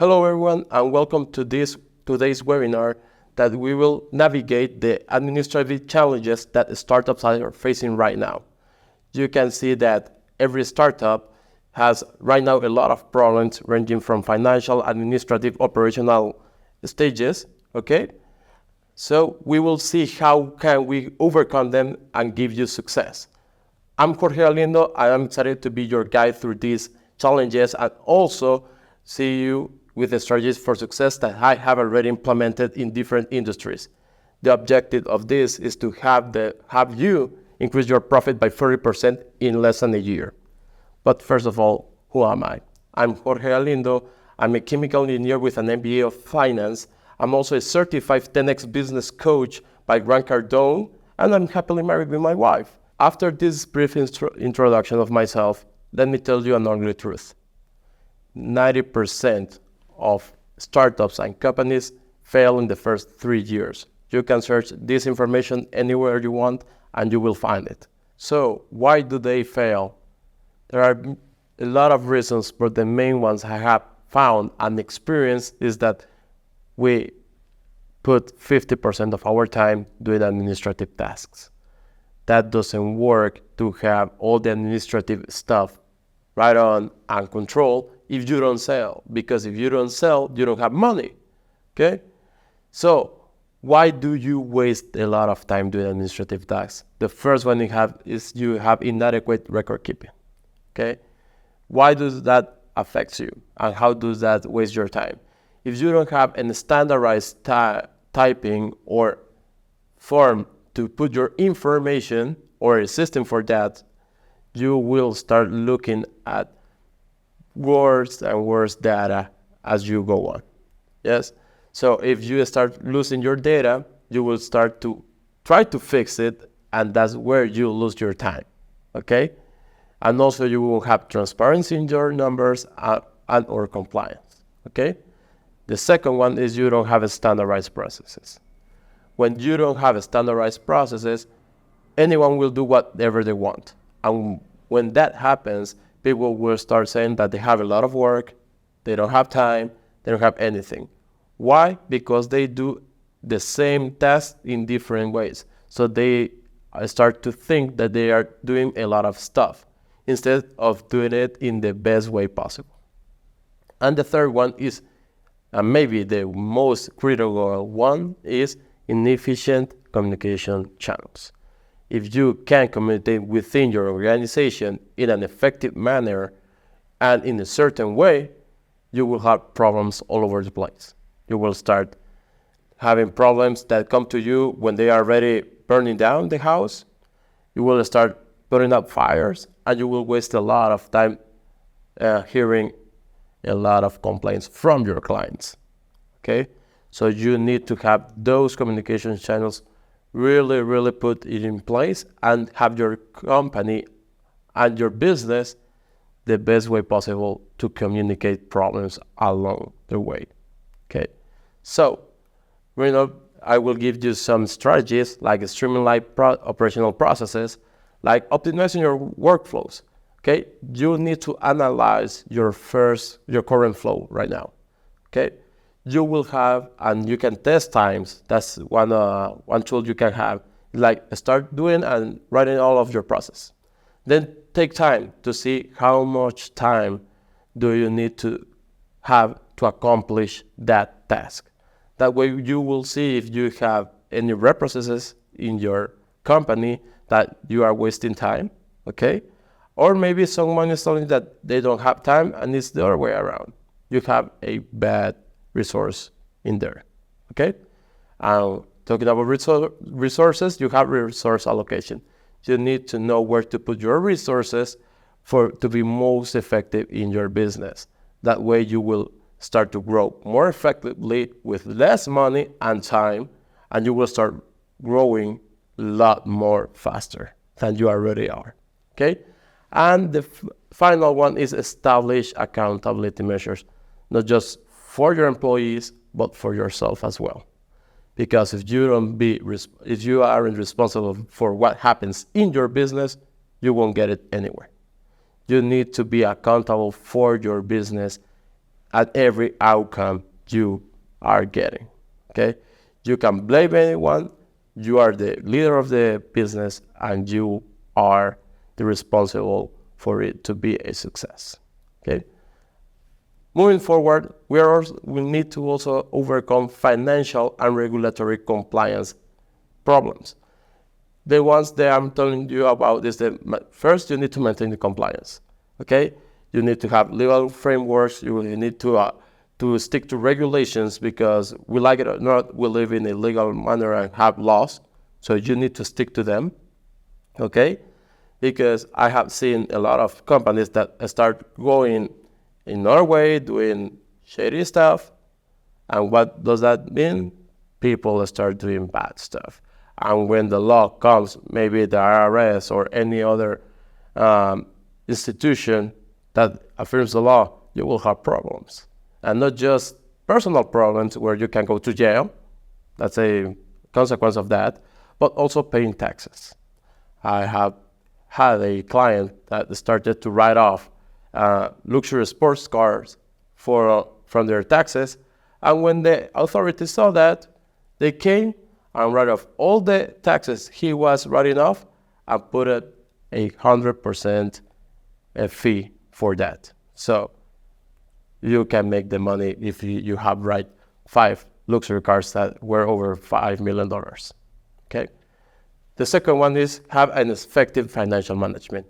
Hello everyone and welcome to today's webinar that we will navigate the administrative challenges that startups are facing right now. You can see that every startup has right now a lot of problems ranging from financial, administrative, operational stages, okay? So we will see how can we overcome them and give you success. I'm Jorge Galindo. I am excited to be your guide through these challenges and also see you with the strategies for success that I have already implemented in different industries. The objective of this is to have you increase your profit by 40% in less than a year. But first of all, who am I? I'm Jorge Galindo. I'm a chemical engineer with an MBA of finance. I'm also a certified 10X business coach by Grant Cardone, and I'm happily married with my wife. After this brief introduction of myself, let me tell you an ugly truth. 90% of startups and companies fail in the first 3 years. You can search this information anywhere you want and you will find it. So why do they fail? There are a lot of reasons, but the main ones I have found and experienced is that we put 50% of our time doing administrative tasks. That doesn't work to have all the administrative stuff right on and control if you don't sell, because if you don't sell, you don't have money, okay? So why do you waste a lot of time doing administrative tasks? The first one you have inadequate record keeping, okay? Why does that affect you and how does that waste your time? If you don't have a standardized typing or form to put your information or a system for that, you will start looking at worse and worse data as you go on. Yes? So if you start losing your data, you will start to try to fix it, and that's where you lose your time. Okay? And also you will have transparency in your numbers and or compliance. Okay? The second one is you don't have a standardized processes. When you don't have a standardized processes, anyone will do whatever they want. And when that happens, people will start saying that they have a lot of work, they don't have time, they don't have anything. Why? Because they do the same task in different ways. So they start to think that they are doing a lot of stuff instead of doing it in the best way possible. And the third one is, and maybe the most critical one, is inefficient communication channels. If you can communicate within your organization in an effective manner and in a certain way, you will have problems all over the place. You will start having problems that come to you when they are already burning down the house. You will start putting up fires, and you will waste a lot of time hearing a lot of complaints from your clients. Okay? So you need to have those communication channels really put it in place and have your company and your business the best way possible to communicate problems along the way. Okay, so I will give you some strategies like streamlining operational processes, like optimizing your workflows. Okay, you need to analyze your current flow right now. Okay. You will have, and you can test times. That's one tool you can have. Like start doing and writing all of your process. Then take time to see how much time do you need to have to accomplish that task. That way you will see if you have any reprocesses in your company that you are wasting time, okay? Or maybe someone is telling that they don't have time and it's the other way around. You have a bad resource in there, okay? Talking about resources, you have resource allocation. You need to know where to put your resources to be most effective in your business. That way you will start to grow more effectively with less money and time, and you will start growing a lot more faster than you already are, okay? And the final one is establish accountability measures, not just for your employees, but for yourself as well. Because if you aren't responsible for what happens in your business, you won't get it anywhere. You need to be accountable for your business at every outcome you are getting. Okay? You can blame anyone. You are the leader of the business, and you are the responsible for it to be a success. Okay? Moving forward, we need to also overcome financial and regulatory compliance problems. The ones that I'm telling you about is first you need to maintain the compliance. Okay? You need to have legal frameworks. You need to stick to regulations, because we like it or not, we live in a legal manner and have laws. So you need to stick to them. Okay? Because I have seen a lot of companies that start going in Norway doing shady stuff. And what does that mean? People start doing bad stuff. And when the law comes, maybe the IRS or any other institution that affirms the law, you will have problems. And not just personal problems where you can go to jail. That's a consequence of that. But also paying taxes. I have had a client that started to write off luxury sports cars from their taxes. And when the authorities saw that, they came and wrote off all the taxes he was writing off and put 100% fee for that. So you can make the money if you have right 5 luxury cars that were over $5 million. Okay. The second one is have an effective financial management.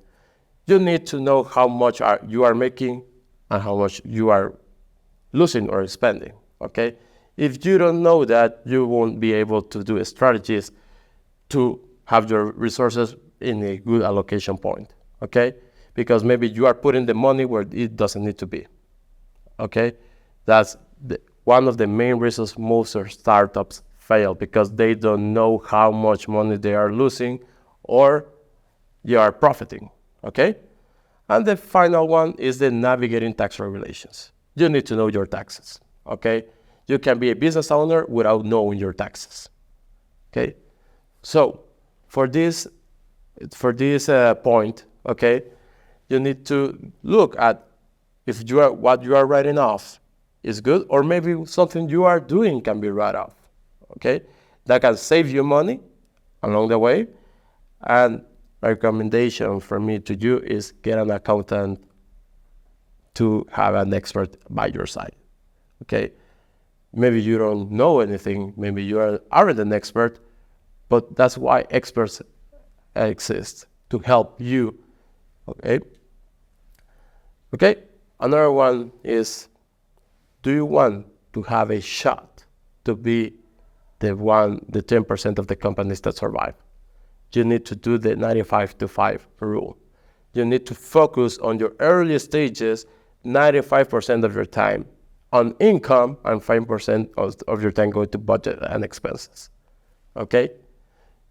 You need to know how much you are making and how much you are losing or spending. Okay. If you don't know that, you won't be able to do strategies to have your resources in a good allocation point. Okay. Because maybe you are putting the money where it doesn't need to be. Okay. That's one of the main reasons most startups fail, because they don't know how much money they are losing or they are profiting. Okay? And the final one is the navigating tax regulations. You need to know your taxes. Okay? You can be a business owner without knowing your taxes. Okay? So for this point, okay, you need to look at if what you are writing off is good, or maybe something you are doing can be write off. Okay, that can save you money along the way. And my recommendation for me to you is get an accountant to have an expert by your side. Okay, maybe you don't know anything, maybe you aren't an expert, but that's why experts exist, to help you. Okay. Okay. Another one is, do you want to have a shot to be the 10% of the companies that survive? You need to do the 95-5 rule. You need to focus on your early stages 95% of your time on income, and 5% of your time go to budget and expenses. Okay?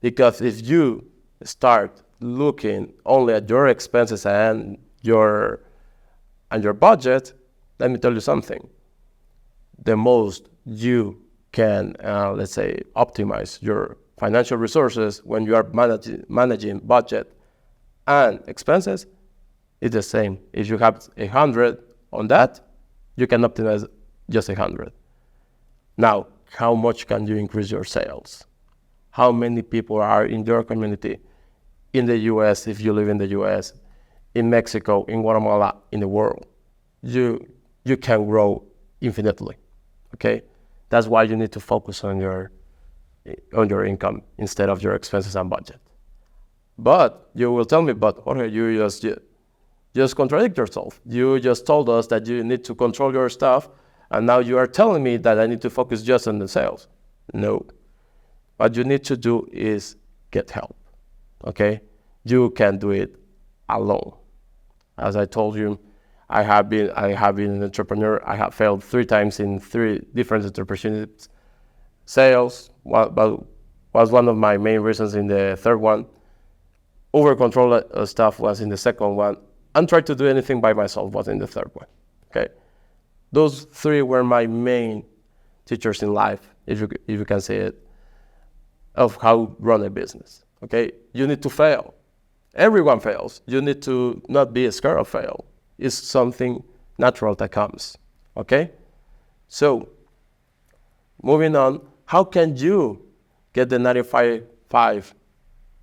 Because if you start looking only at your expenses and your budget, let me tell you something. The most you can, let's say, optimize your financial resources when you are managing budget and expenses is the same. If you have 100 on that, you can optimize just 100. Now, how much can you increase your sales? How many people are in your community? In the US, if you live in the US, in Mexico, in Guatemala, in the world, you can grow infinitely. Okay? That's why you need to focus on your income instead of your expenses and budget. But you will tell me, but Jorge, you just contradict yourself. You just told us that you need to control your stuff, and now you are telling me that I need to focus just on the sales. No. What you need to do is get help. Okay? You can do it alone. As I told you, I have been an entrepreneur. I have failed 3 times in 3 different entrepreneurships. Sales was one of my main reasons in the third one. Over control stuff was in the second one. And try to do anything by myself was in the third one. Okay, those 3 were my main teachers in life, if you can say it, of how to run a business. Okay, you need to fail. Everyone fails. You need to not be scared of fail. It's something natural that comes. Okay? So, moving on, how can you get the 95-5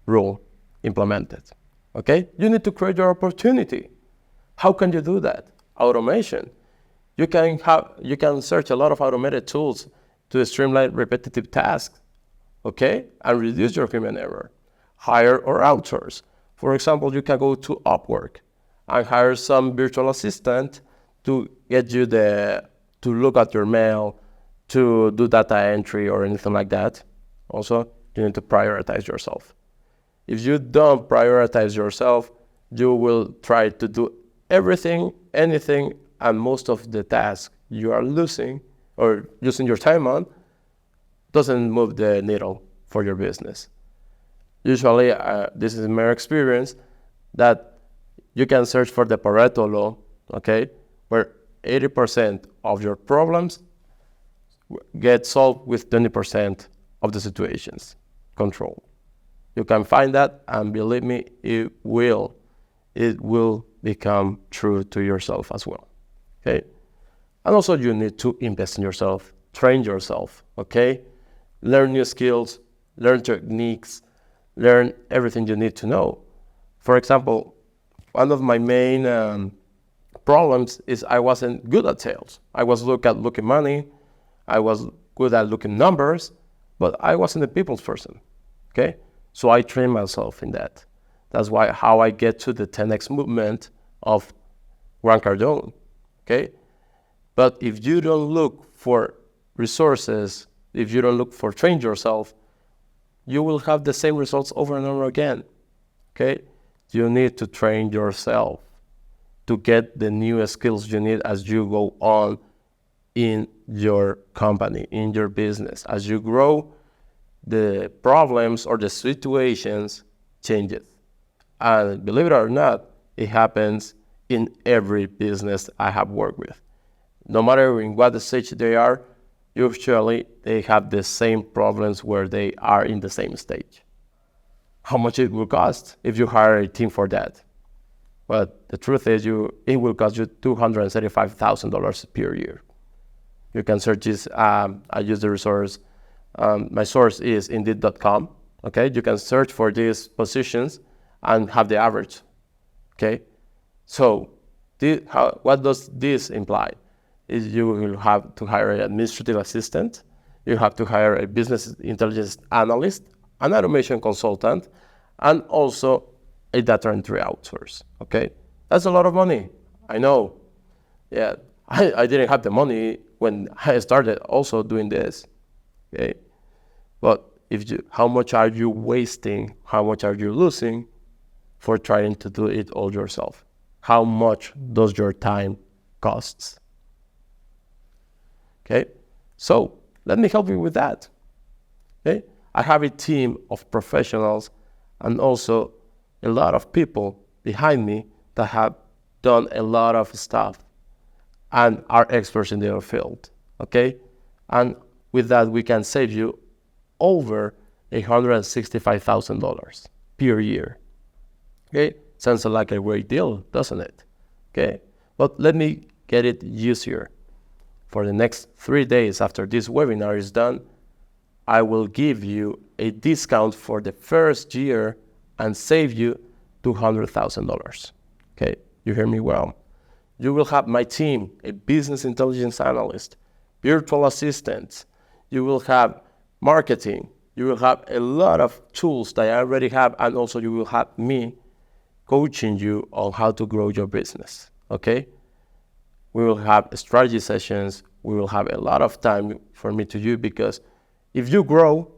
rule implemented? Okay? You need to create your opportunity. How can you do that? Automation. You can search a lot of automated tools to streamline repetitive tasks, okay, and reduce your human error. Hire or outsource. For example, you can go to Upwork and hire some virtual assistant to get you to look at your mail, to do data entry or anything like that. Also, you need to prioritize yourself. If you don't prioritize yourself, you will try to do everything, anything, and most of the tasks you are losing or using your time on doesn't move the needle for your business. Usually, this is my experience, that you can search for the Pareto law, okay, where 80% of your problems get solved with 20% of the situations controlled. You can find that, and believe me, it will become true to yourself as well, okay? And also you need to invest in yourself, train yourself, okay? Learn new skills, learn techniques, learn everything you need to know. For example, one of my main problems is I wasn't good at sales. I was good at looking money, I was good at looking numbers, but I wasn't a people's person, okay? So I train myself in that. That's how I get to the 10x movement of Grant Cardone, okay? But if you don't look for resources, if you don't look for train yourself, you will have the same results over and over again, okay? You need to train yourself to get the new skills you need as you go on in your company, in your business. As you grow, the problems or the situations changes. And believe it or not, it happens in every business I have worked with. No matter in what stage they are, usually they have the same problems where they are in the same stage. How much it will cost if you hire a team for that? Well, the truth is it will cost you $235,000 per year. You can search this. I use the resource. My source is indeed.com. Okay, you can search for these positions and have the average. Okay, so what does this imply? Is you will have to hire an administrative assistant, you have to hire a business intelligence analyst, an automation consultant, and also a data entry outsource. Okay, that's a lot of money. I know. Yeah, I didn't have the money when I started also doing this. Okay, but how much are you wasting? How much are you losing for trying to do it all yourself? How much does your time cost? Okay, so let me help you with that. Okay, I have a team of professionals and also a lot of people behind me that have done a lot of stuff and are experts in their field. Okay, and with that we can save you over $165,000 per year. Okay, sounds like a great deal, doesn't it? Okay, but let me get it easier. For the next 3 days after this webinar is done, I will give you a discount for the first year and save you $200,000. Okay, you hear me well. You will have my team, a business intelligence analyst, virtual assistants. You will have marketing. You will have a lot of tools that I already have, and also you will have me coaching you on how to grow your business. Okay? We will have strategy sessions. We will have a lot of time for me to you, because if you grow,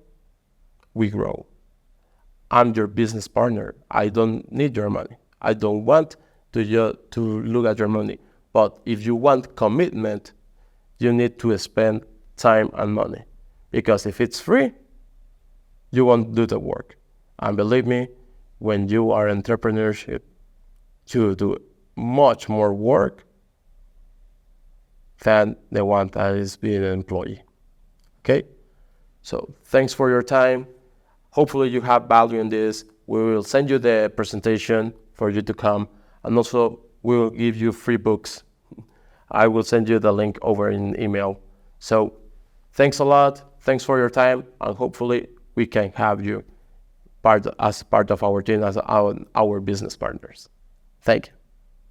we grow. I'm your business partner. I don't need your money. I don't want to look at your money. But if you want commitment, you need to spend time and money. Because if it's free, you won't do the work. And believe me, when you are entrepreneurship, you do much more work than the one that is being an employee. Okay? So thanks for your time. Hopefully you have value in this. We will send you the presentation for you to come. And also we will give you free books. I will send you the link over in email. So thanks a lot. Thanks for your time, and hopefully we can have you as part of our team, as our business partners. Thank you.